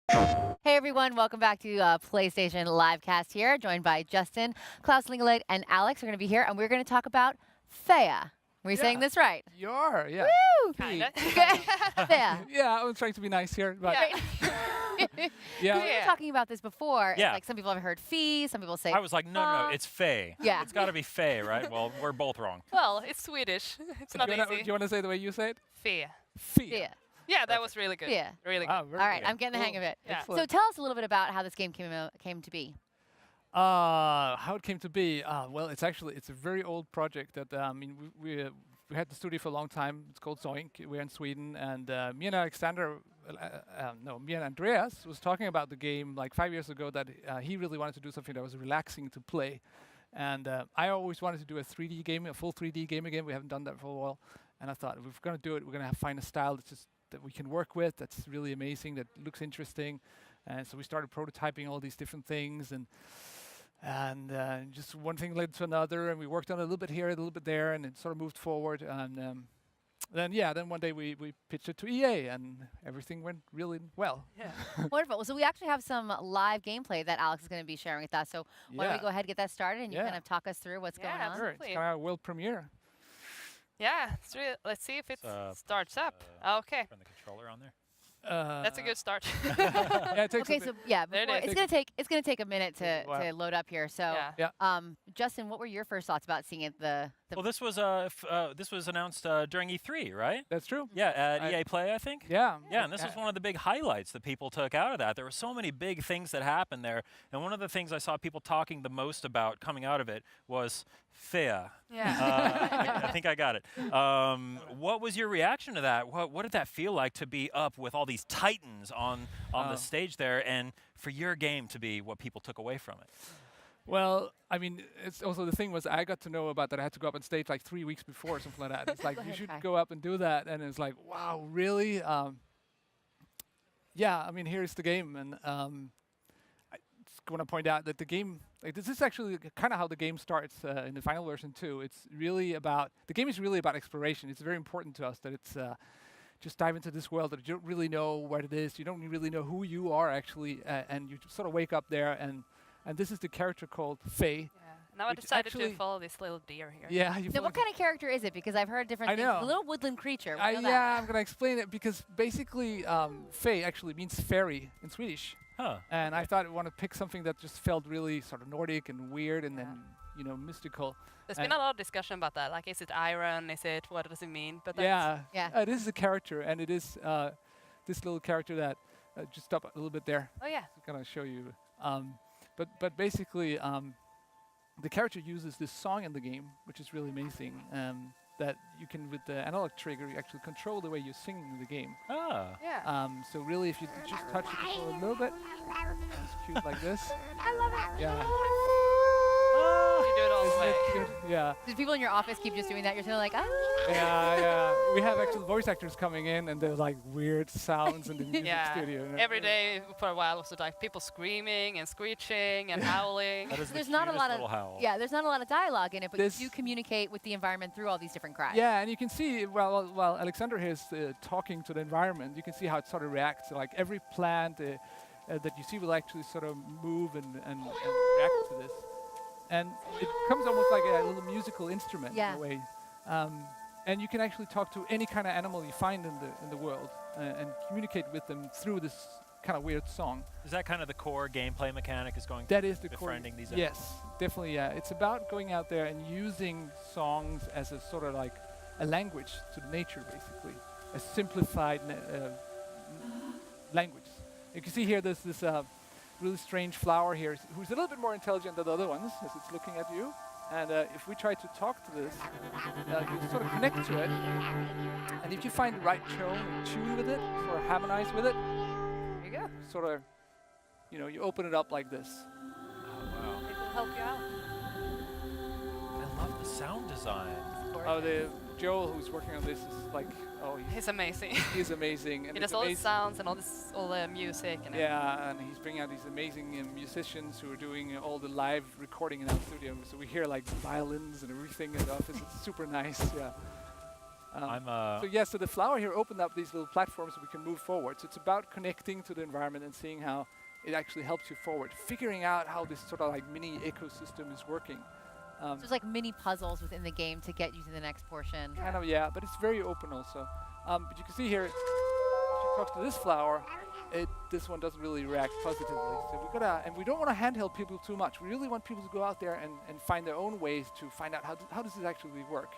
Hey everyone, welcome back to PlayStation Livecast here, joined by Justin, Klaus Lingeleit, and Alex. We're going to be here, and we're going to talk about Thea. Were you saying this right? You are, yeah. Woo! Kinda. Thea. Yeah, I was trying to be nice here, but We yeah. were talking about this before. Yeah. It's like some people have heard fee, some people say I was like, no, it's Faye. Yeah. It's got to be Faye, right? Well, we're both wrong. Well, it's Swedish. It's Do not you easy. want to say the way you say it? Fear. Fia. Yeah, that was really good. Yeah. Really good. Ah, very All right, good. I'm getting the hang of it. Yeah. So tell us a little bit about how this game came to be. How it came to be? Well, it's a very old project that I mean we had the studio for a long time. It's called Zoink. We're in Sweden, and me and me and Andreas was talking about the game like 5 years ago that he really wanted to do something that was relaxing to play, and I always wanted to do a 3D game, a full 3D game again. We haven't done that for a while, and I thought if we're going to do it, we're going to find a style that's just that we can work with. That's really amazing. That looks interesting, and so we started prototyping all these different things and just one thing led to another, and we worked on it a little bit here, a little bit there, and it sort of moved forward. And then one day we pitched it to EA, and everything went really well. Yeah. Wonderful. So we actually have some live gameplay that Alex is going to be sharing with us. So why don't we go ahead and get that started, and you Yeah. kind of talk us through what's Yeah, going on? Sure, it's Absolutely. kind of a world premiere. Yeah. Let's see if it starts up. Okay. Turn the controller on there. That's a good start. Yeah, it takes Okay, a so bit. yeah, There it before, is. it's gonna take a minute to Wow. load up here. So, Yeah. Justin, what were your first thoughts about seeing it? Well, this was announced during E3, right? That's true. Yeah, at I- EA Play, I think. Yeah. Yeah, and this was one of the big highlights that people took out of that. There were so many big things that happened there, and one of the things I saw people talking the most about coming out of it was Thea. Yeah. I think I got it. What was your reaction to that? What did that feel like to be up with all these titans on the stage there, and for your game to be what people took away from it? Well, I mean, it's also the thing was I got to know about that. I had to go up on stage like 3 weeks before or something like that. It's like you should Okay. go up and do that, and it's like, wow, really? Yeah, I mean, here's the game, and I just want to point out that the game, like, this is actually kind of how the game starts in the final version too. It's really about the game is really about exploration. It's very important to us that it's just dive into this world that you don't really know what it is. You don't really know who you are actually, and you sort of wake up there and this is the character called Faye. Yeah. Now I Which decided actually- to follow this little deer here. Yeah, you So follow what kind of character is it? Because I've heard different I things. know. It's a little woodland creature. We know that. yeah, I'm gonna explain it because basically, Faye actually means fairy in Swedish, Huh. and I thought I want to pick something that just felt really sort of Nordic and weird, and Yeah. then mystical. There's been a lot of discussion about that. Like, is it iron? Is it what does it mean? But Yeah, Yeah. It is a character, and it is this little character that just stop a little bit there. Oh yeah. I'm gonna show you. But basically, the character uses this song in the game, which is really amazing. That you can, with the analog trigger, you actually control the way you're singing in the game. Ah. Yeah. So really, if you just touch the controller a little bit, it's cute like this. I love it. Yeah. You do it all the Isn't way. it cute? Yeah. Did people in your office keep just doing that? You're sort of like, ah. Yeah. We have actual voice actors coming in, and there's like weird sounds in the music Yeah. studio. and Every day for a while was like people screaming and screeching and howling. That is There's the not a cutest lot of little howl. yeah. There's not a lot of dialogue in it, but This- you do communicate with the environment through all these different cries. Yeah, and you can see while Alexander here is talking to the environment, you can see how it sort of reacts. Like every plant that you see will actually sort of move and react to this, and it becomes almost like a little musical instrument Yeah. in a way. And you can actually talk to any kind of animal you find in the world and communicate with them through this kind of weird song. Is that kind of the core gameplay mechanic? Is going That is the core. befriending these? Yes, definitely. Yeah, it's about going out there and using songs as a sort of like a language to the nature, basically, a simplified language. You can see here there's this really strange flower here, who's a little bit more intelligent than the other ones, as it's looking at you. And if we try to talk to this, you sort of connect to it. And if you find the right tune with it, sort of harmonize with it, There you go. sort of, you open it up like this. Oh, wow. It will help you out. I love the sound design. Of course. Oh, the Joel who's working on this is like, He's amazing. he's amazing. And He it's does all the amazing. sounds and all the music and Yeah, and he's bringing out these amazing musicians who are doing all the live recording in our studio. So we hear like violins and everything in the office. It's super nice. Yeah. So yeah, so the flower here opened up these little platforms so we can move forward. So it's about connecting to the environment and seeing how it actually helps you forward, figuring out how this sort of like mini ecosystem is working. So there's like mini puzzles within the game to get you to the next portion. Kind of, yeah, but it's very open also. But you can see here, if you talk to this flower, this one doesn't really react positively. So we gotta, and we don't want to handheld people too much. We really want people to go out there and find their own ways to find out how does this actually work.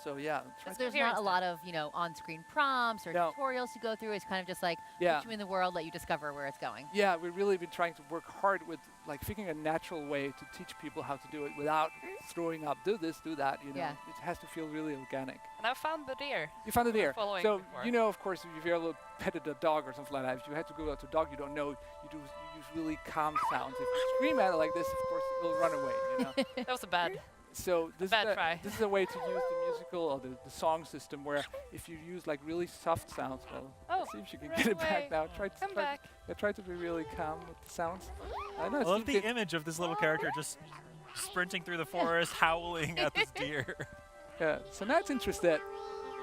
So yeah, There's not a lot of on-screen prompts or No. tutorials to go through. It's kind of just like Yeah. put you in the world, let you discover where it's going. Yeah, we've really been trying to work hard with like figuring a natural way to teach people how to do it without throwing up, do this, do that. Yeah. It has to feel really organic. And I found the deer. You found the deer. Following So before. of course, if you ever petted a dog or something like that, if you had to go out to a dog you don't know, you use really calm sounds. If you scream at it like this, of course, it'll run away. That was a bad. So this Bad try. this is a way to use the musical or the song system where if you use like really soft sounds, well, let's see if you can run get it back away. now. Come back. Try to be really calm with the sounds. I know I it love seems the it- image of this little character just sprinting through the forest, howling at this deer. Yeah, so now it's interested,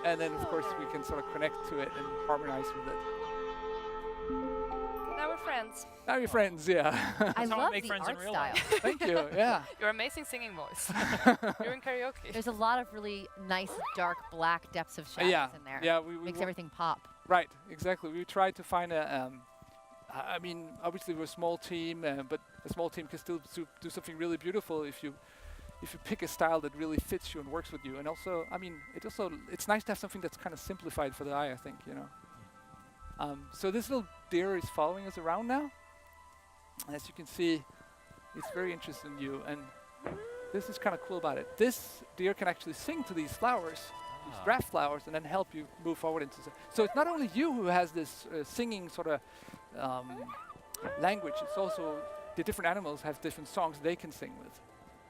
and then of course we can sort of connect to it and harmonize with it. Now we're friends. Now you're friends, yeah. I how we love make the friends in art real style. life. Thank you. Yeah. Your amazing singing voice. You're in karaoke. There's a lot of really nice, dark, black depths of shadows Yeah. in there. Yeah. We Makes wa- everything pop. Right. Exactly. We tried to find a. I mean, obviously we're a small team, but a small team can still do something really beautiful if you pick a style that really fits you and works with you. And also, I mean, it's nice to have something that's kind of simplified for the eye. I think So this little deer is following us around now. As you can see, it's very interested in you, and this is kind of cool about it. This deer can actually sing to these flowers, these draft flowers, and then help you move forward into. So it's not only you who has this singing sort of language. It's also the different animals have different songs they can sing with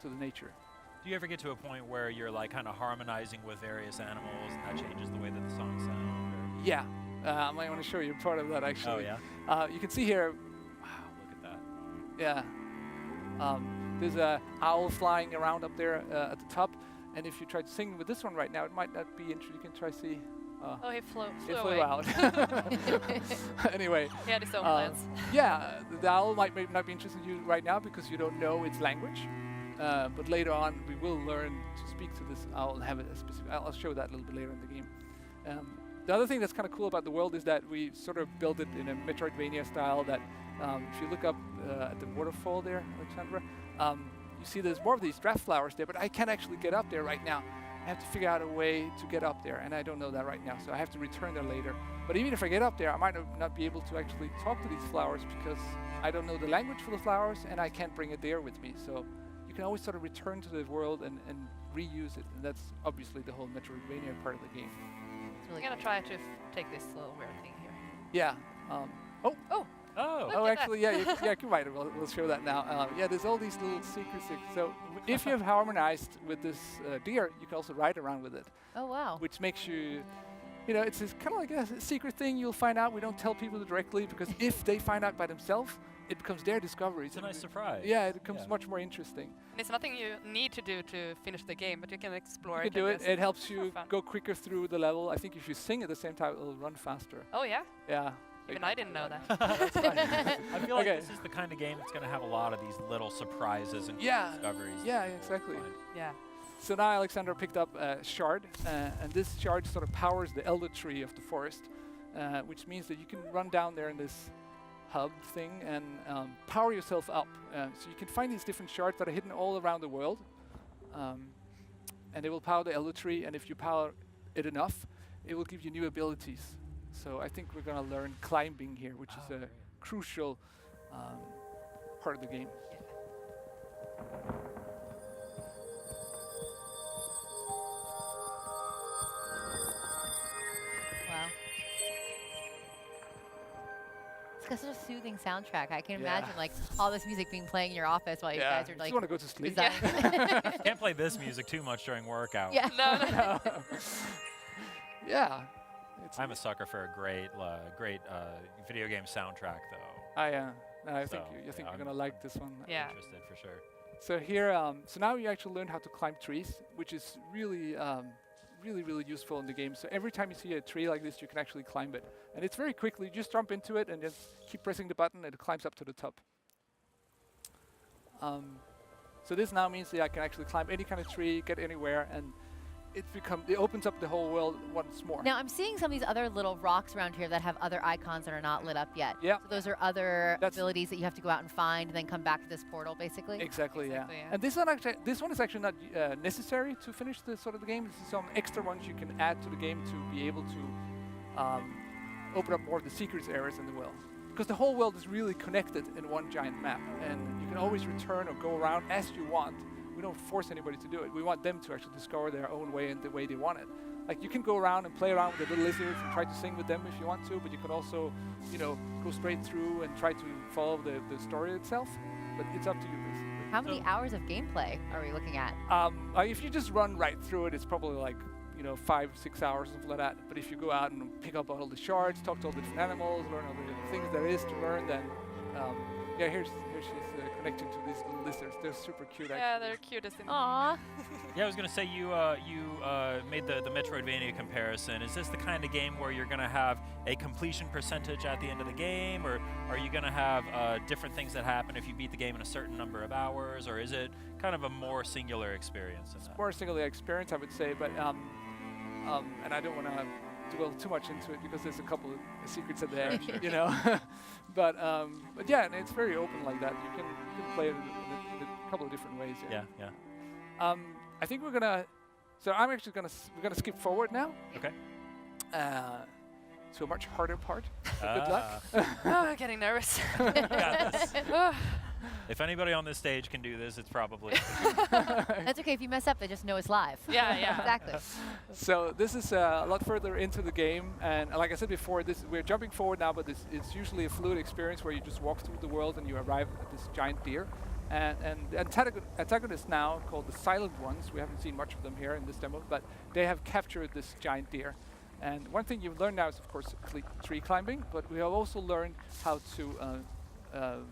to the nature. Do you ever get to a point where you're like kind of harmonizing with various animals and that changes the way that the songs sound? Or? Yeah, I might want to show you part of that actually. Oh yeah. You can see here. Wow, look at that. Yeah. There's a owl flying around up there at the top, and if you try to sing with this one right now, it might not be interesting. You can try see. Oh, he flew It away. flew out. Anyway, He had his own plans. yeah, the owl might not be interested in you right now because you don't know its language. But later on, we will learn to speak to this owl and have a specific. I'll show that a little bit later in the game. The other thing that's kind of cool about the world is that we sort of built it in a Metroidvania style. That if you look up at the waterfall there, Alexandra, you see there's more of these draft flowers there, but I can't actually get up there right now. I have to figure out a way to get up there, and I don't know that right now, so I have to return there later. But even if I get up there, I might not be able to actually talk to these flowers because I don't know the language for the flowers, and I can't bring it there with me. So you can always sort of return to the world and reuse it, and that's obviously the whole Metroidvania part of the game. It's I'm really gonna try to take this little weird thing here. Yeah. Oh. Look Oh, at actually, yeah, you're right. We'll show that now. Yeah, there's all these little secrets. So if you have harmonized with this deer, you can also ride around with it, Oh, wow. which makes you, it's kind of like a secret thing you'll find out. We don't tell people directly because if they find out by themselves, it becomes their discovery. It's a nice surprise. Yeah, it becomes Yeah. much more interesting. And it's nothing you need to do to finish the game, but you can explore You it. can do and it. just It helps for you fun. go quicker through the level. I think if you sing at the same time, it'll run faster. Oh yeah? Yeah. Even I didn't know that. That's fine. I feel like Okay. this is the kind of game that's going to have a lot of these little surprises and Yeah. discoveries. Yeah, exactly. Yeah. So now Alexander picked up a shard, and this shard sort of powers the elder tree of the forest, which means that you can run down there in this hub thing and power yourself up. So you can find these different shards that are hidden all around the world, and they will power the elder tree, and if you power it enough, it will give you new abilities. So I think we're going to learn climbing here, which is a crucial part of the game. Wow. It's got such a soothing soundtrack. I can Yeah. imagine like all this music being playing in your office while you guys are Just like want to go to sleep. designing. Can't play this music too much during workout. Yeah. No. Yeah. It's I'm a sucker for a great video game soundtrack, though. I think So, you think yeah, you're gonna like this one. Yeah. Interested for sure. So here, so now you actually learn how to climb trees, which is really really, really useful in the game. So every time you see a tree like this, you can actually climb it. And it's very quickly, you just jump into it and just keep pressing the button and it climbs up to the top. So this now means that I can actually climb any kind of tree, get anywhere, and it opens up the whole world once more. Now I'm seeing some of these other little rocks around here that have other icons that are not lit up yet. Yeah. So those are other abilities that you have to go out and find and then come back to this portal basically. Exactly, yeah. Exactly, yeah. And this one is actually not necessary to finish the sort of the game. This is some extra ones you can add to the game to be able to open up more of the secrets areas in the world. Because the whole world is really connected in one giant map, and you can always return or go around as you want. We don't force anybody to do it. We want them to actually discover their own way and the way they want it. Like you can go around and play around with the little lizards and try to sing with them if you want to, but you can also, you know, go straight through and try to follow the story itself. But it's up to you, basically. How many hours of gameplay are we looking at? If you just run right through it, it's probably like 5-6 hours, something like that. But if you go out and pick up all the shards, talk to all the different animals, learn all the different things there is to learn, then yeah, here she's connecting to these little lizards. They're super cute, actually. Yeah, they're cutest in the Aww. Yeah, I was going to say you made the Metroidvania comparison. Is this the kind of game where you're going to have a completion percentage at the end of the game, or are you going to have different things that happen if you beat the game in a certain number of hours, or is it kind of a more singular experience? It's more a singular experience, I would say, but and I don't want to dwell too much into it because there's a couple of secrets at the end, you know. But yeah, and it's very open like that. You can play it in a couple of different ways. Yeah, yeah. I think we're gonna. So I'm actually we're gonna skip forward now. Okay. To a much harder part. So good luck. Oh, I'm getting nervous. Got this. If anybody on this stage can do this, it's probably. That's okay. If you mess up, they just know it's live. Yeah, yeah. Exactly. So this is a lot further into the game, and like I said before, we're jumping forward now, but it's usually a fluid experience where you just walk through the world and you arrive at this giant deer. And the antagonists now, called the Silent Ones, we haven't seen much of them here in this demo, but they have captured this giant deer. And one thing you've learned now is, of course, tree climbing, but we have also learned how to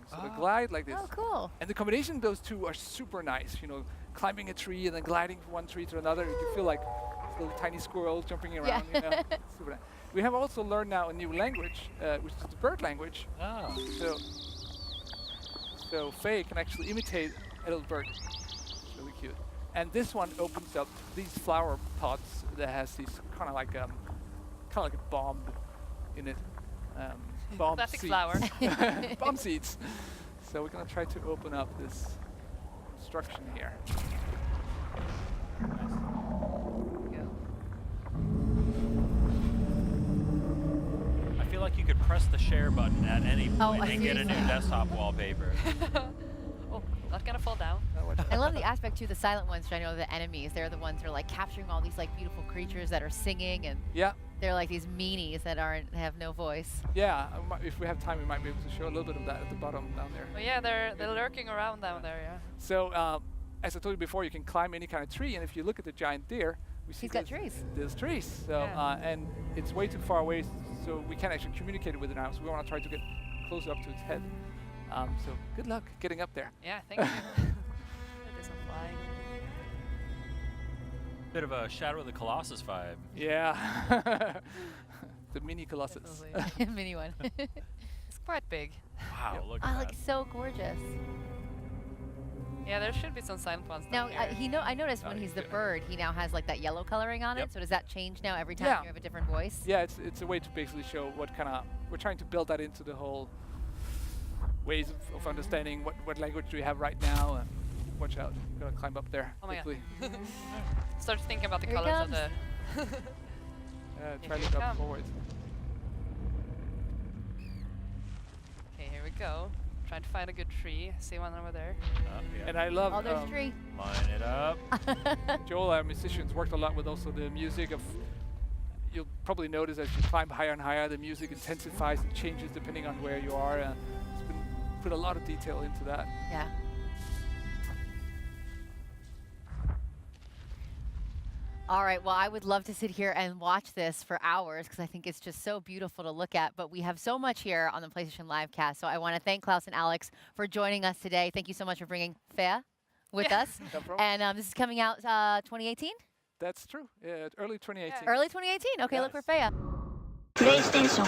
sort of glide like this. Oh, cool. And the combination of those two are super nice. You know, climbing a tree and then gliding from one tree to another. You feel like this little tiny squirrel jumping around. Yeah. You know? Super nice. We have also learned now a new language, which is the bird language. Oh. So Faye can actually imitate a little bird. It's really cute. And this one opens up these flower pots that has these kind of like a bomb in it. Bomb Classic seeds. flower. Bomb seeds. So we're gonna try to open up this construction here. I feel like you could press the share button at any point and get a new seriously. desktop wallpaper. Oh, not gonna fall down. I love the aspect too. The silent ones, I know the enemies. They're the ones that are like capturing all these like beautiful creatures that are singing, and Yeah. they're like these meanies that have no voice. Yeah, if we have time, we might be able to show a little bit of that at the bottom down there. Oh yeah, they're lurking around down there. Yeah. So, as I told you before, you can climb any kind of tree, and if you look at the giant deer, we see He's got trees. There's trees. So, Yeah. and it's way too far away, so we can't actually communicate with it now. So we want to try to get close up to its head. So good luck getting up there. Yeah, thank you. It isn't flying. Bit of a Shadow of the Colossus vibe. Yeah. The mini Colossus. Definitely. Mini one. It's quite big. Wow, Yep. look Oh, at like that. so gorgeous. Yeah, there should be some silent ones Now, down here. I noticed when Oh, he's he's the doing it. bird, he now has like that yellow coloring on Yep. it. So does that change now every time Yeah. you have a different voice? Yeah, it's a way to basically show what kind of, we're trying to build that into the whole ways of understanding what language do we have right now. And watch out, I'm gonna climb up there Oh my God. quickly. Start thinking about the Here he colors of comes. the. Try to Here look you up come. forward. Okay, here we go. Trying to find a good tree. See one over there. Yeah. And I love Oh, there's a tree. Line it up. Joel, our musicians, worked a lot with also the music of. You'll probably notice as you climb higher and higher, the music intensifies and changes depending on where you are. It's been put a lot of detail into that. Yeah. All right, well, I would love to sit here and watch this for hours because I think it's just so beautiful to look at. But we have so much here on the PlayStation Livecast. So I want to thank Klaus and Alex for joining us today. Thank you so much for bringing Fea with Yeah. us. No problem. And this is coming out 2018? That's true. Early 2018. Early 2018. Okay, look Yes. for Faya. PlayStation